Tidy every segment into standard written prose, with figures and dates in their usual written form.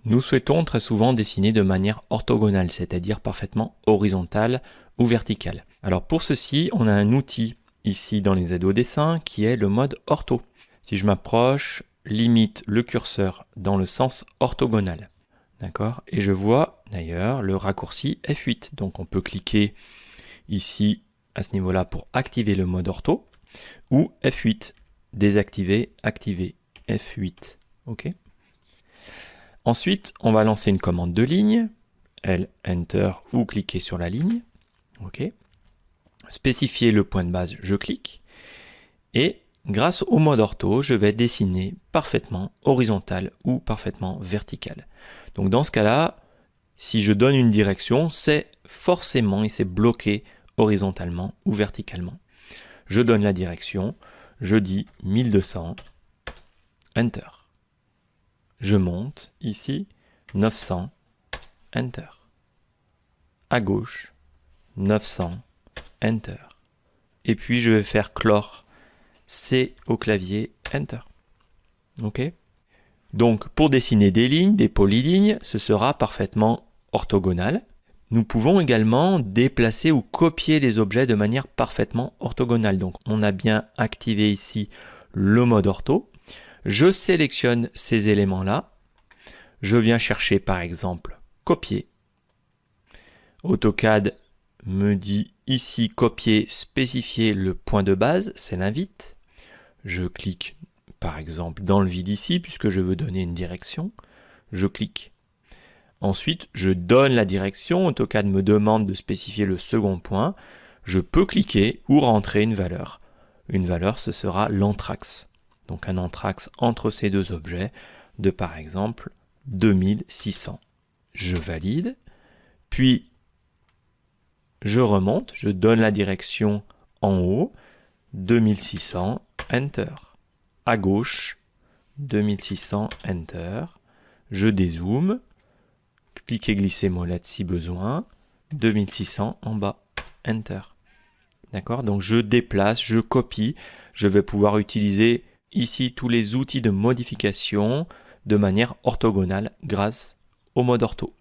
Nous souhaitons très souvent dessiner de manière orthogonale, c'est-à-dire parfaitement horizontale ou verticale. Alors pour ceci, on a un outil ici dans les aides au dessin qui est le mode ortho. Si je m'approche, limite le curseur dans le sens orthogonal. D'accord? Et je vois d'ailleurs le raccourci F8. Donc on peut cliquer ici à ce niveau-là pour activer le mode ortho ou F8, désactiver, activer, F8. OK? Ensuite, on va lancer une commande de ligne, L, Enter ou cliquer sur la ligne. OK. Spécifier le point de base, je clique. Et grâce au mode ortho, je vais dessiner parfaitement horizontal ou parfaitement vertical. Donc dans ce cas-là, si je donne une direction, c'est forcément et c'est bloqué horizontalement ou verticalement. Je donne la direction, je dis 1200, Enter. Je monte ici, 900, Enter. À gauche, 900, Enter. Et puis je vais faire clore C au clavier, Enter. OK? Donc pour dessiner des lignes, des polylignes, ce sera parfaitement orthogonal. Nous pouvons également déplacer ou copier des objets de manière parfaitement orthogonale. Donc on a bien activé ici le mode ortho. Je sélectionne ces éléments-là. Je viens chercher par exemple copier. AutoCAD me dit ici copier, spécifier le point de base, c'est l'invite. Je clique par exemple dans le vide ici puisque je veux donner une direction. Je clique. Ensuite, je donne la direction. AutoCAD me demande de spécifier le second point. Je peux cliquer ou rentrer une valeur. Une valeur, ce sera l'anthrax. Donc un anthrax entre ces deux objets de par exemple 2600. Je valide. Puis, je remonte. Je donne la direction en haut. 2600, Enter. À gauche, 2600, Enter. Je dézoome. Cliquez glisser molette si besoin. 2600 en bas, Enter. D'accord? Donc je déplace, je copie. Je vais pouvoir utiliser ici tous les outils de modification de manière orthogonale grâce au mode ortho.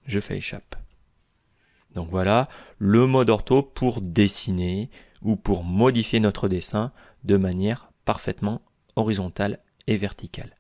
Je fais échappe. Donc voilà le mode ortho pour dessiner ou pour modifier notre dessin de manière parfaitement horizontale et verticale.